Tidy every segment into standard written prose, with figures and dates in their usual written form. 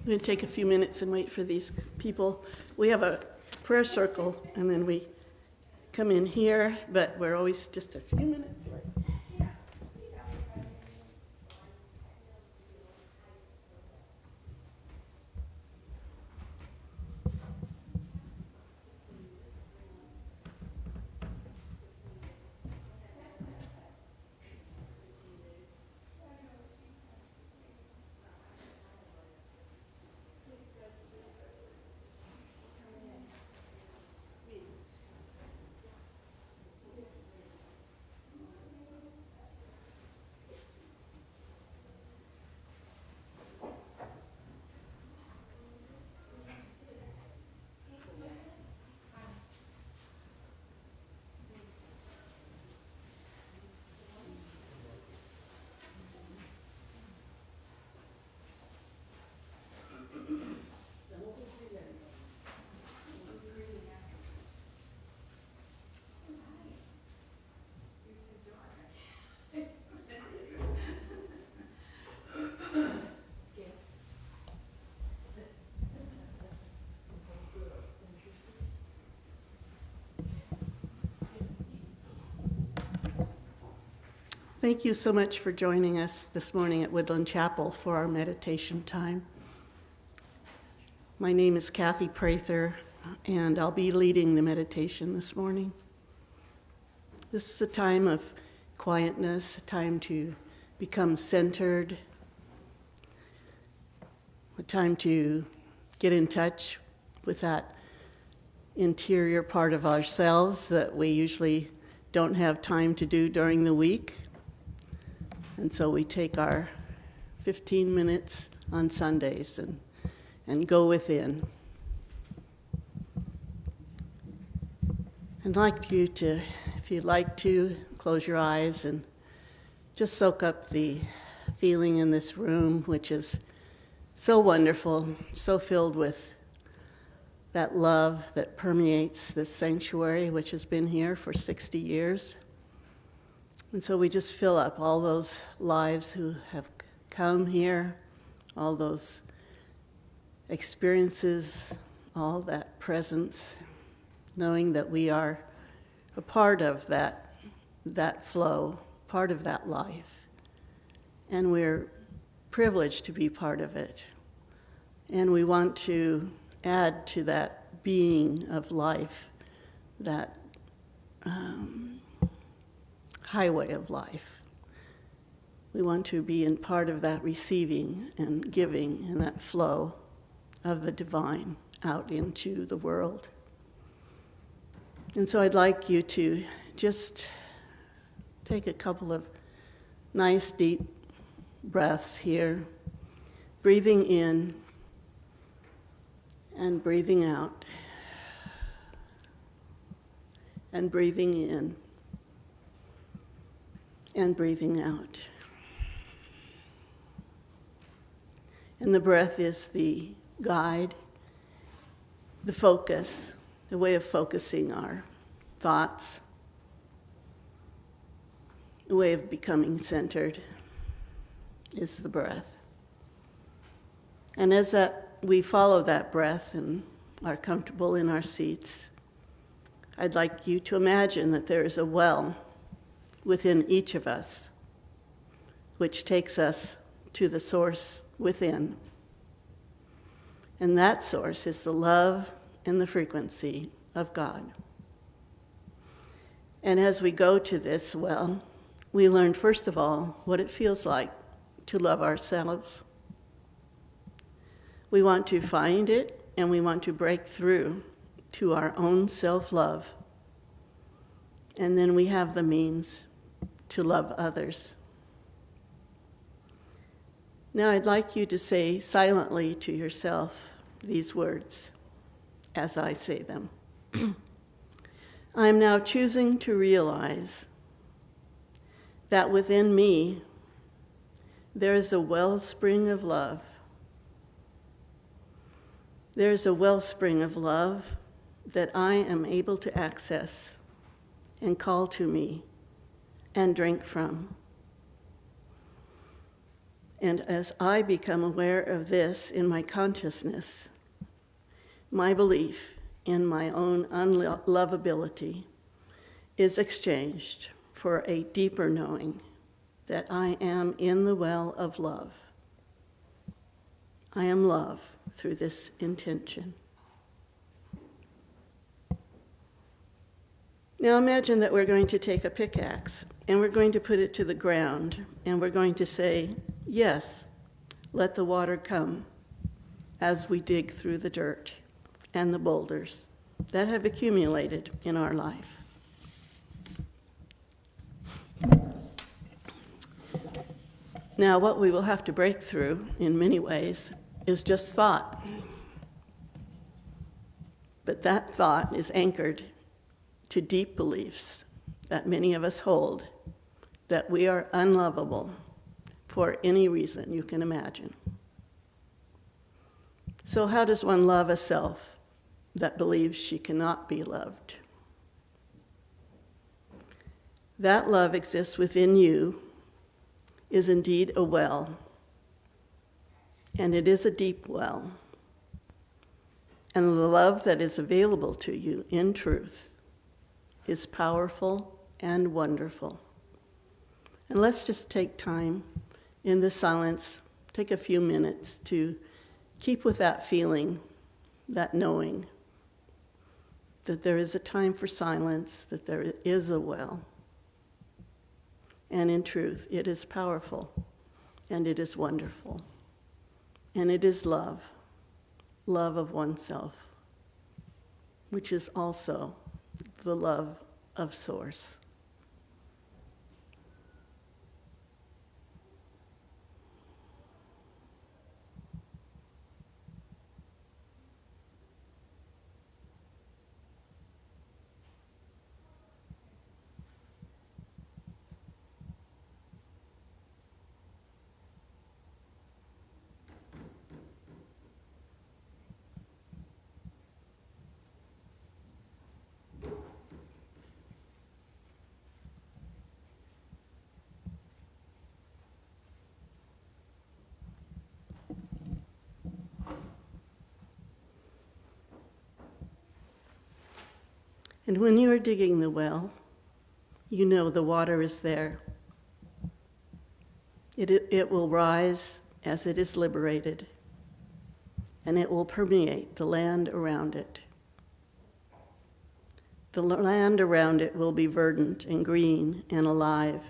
I'm going to take a few minutes and wait for these people. We have a prayer circle, and then we come in here, but we're always just a few minutes late. Thank you so much for joining us this morning at Woodland Chapel for our meditation time. My name is Kathy Prather, and I'll be leading the meditation this morning. This is a time of quietness, a time to become centered, a time to get in touch with that interior part of ourselves that we usually don't have time to do during the week. And so we take our 15 minutes on Sundays and go within. I'd like you to, if you'd like to, close your eyes and just soak up the feeling in this room, which is so wonderful, so filled with that love that permeates this sanctuary, which has been here for 60 years. And so we just fill up all those lives who have come here, all those experiences, all that presence, knowing that we are a part of that flow, part of that life. And we're privileged to be part of it. And we want to add to that being of life, that highway of life. We want to be in part of that receiving and giving and that flow of the divine out into the world. And so I'd like you to just take a couple of nice deep breaths here, breathing in and breathing out, and breathing in and breathing out. And the breath is the guide, the focus, the way of focusing our thoughts, the way of becoming centered is the breath. And as we follow that breath and are comfortable in our seats, I'd like you to imagine that there is a well within each of us, which takes us to the source within. And that source is the love and the frequency of God. And as we go to this well, we learn, first of all, what it feels like to love ourselves. We want to find it, and we want to break through to our own self-love. And then we have the means to love others. Now I'd like you to say silently to yourself these words as I say them. I am now choosing to realize that within me there is a wellspring of love. There is a wellspring of love that I am able to access and call to me and drink from. And as I become aware of this in my consciousness, my belief in my own unlovability is exchanged for a deeper knowing that I am in the well of love. I am love through this intention. Now imagine that we're going to take a pickaxe and we're going to put it to the ground and we're going to say, yes, let the water come as we dig through the dirt and the boulders that have accumulated in our life. Now, what we will have to break through in many ways is just thought. But that thought is anchored to deep beliefs that many of us hold, that we are unlovable for any reason you can imagine. So how does one love a self that believes she cannot be loved? That love exists within you, is indeed a well, and it is a deep well. And the love that is available to you in truth is powerful and wonderful. And let's just take time in the silence, take a few minutes to keep with that feeling, that knowing that there is a time for silence, that there is a well. And in truth, it is powerful, and it is wonderful, and it is love, love of oneself, which is also the love of Source. And when you are digging the well, you know the water is there. It will rise as it is liberated, and it will permeate the land around it. The land around it will be verdant and green and alive.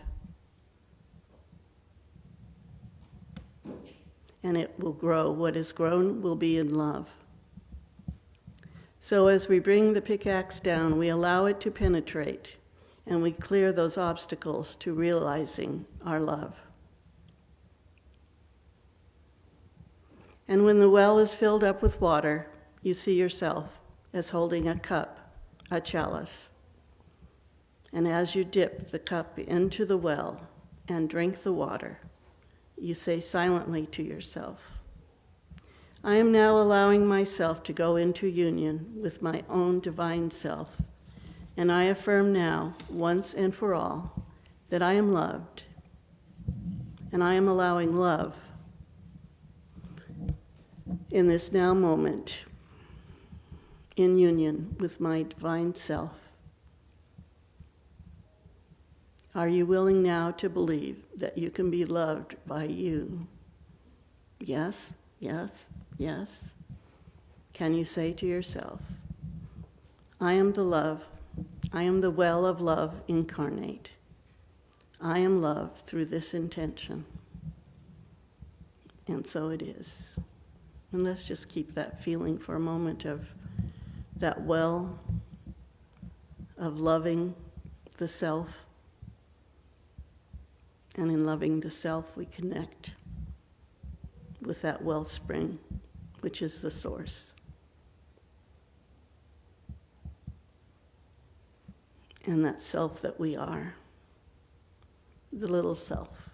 And it will grow. What is grown will be in love. So as we bring the pickaxe down, we allow it to penetrate, and we clear those obstacles to realizing our love. And when the well is filled up with water, you see yourself as holding a cup, a chalice. And as you dip the cup into the well and drink the water, you say silently to yourself, I am now allowing myself to go into union with my own divine self, and I affirm now, once and for all, that I am loved, and I am allowing love in this now moment in union with my divine self. Are you willing now to believe that you can be loved by you? Yes, yes, yes. Can you say to yourself, I am the love, I am the well of love incarnate. I am love through this intention. And so it is. And let's just keep that feeling for a moment of that well of loving the self. And in loving the self, we connect with that wellspring, which is the source. And that self that we are, the little self,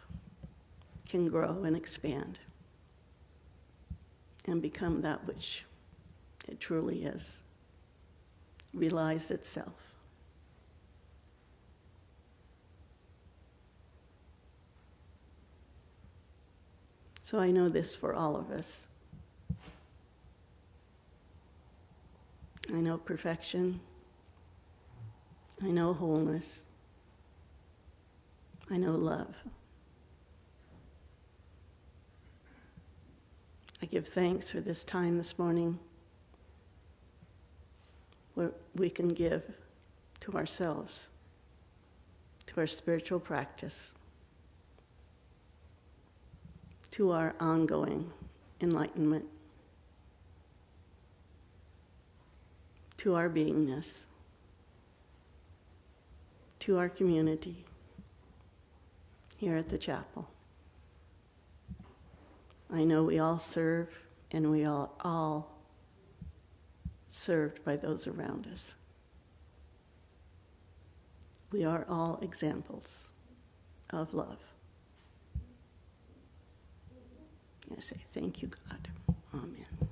can grow and expand and become that which it truly is, realize itself. So I know this for all of us. I know perfection. I know wholeness. I know love. I give thanks for this time this morning where we can give to ourselves, to our spiritual practice, to our ongoing enlightenment, to our beingness, to our community here at the chapel. I know we all serve, and we are all served by those around us. We are all examples of love. I say, thank you, God. Amen.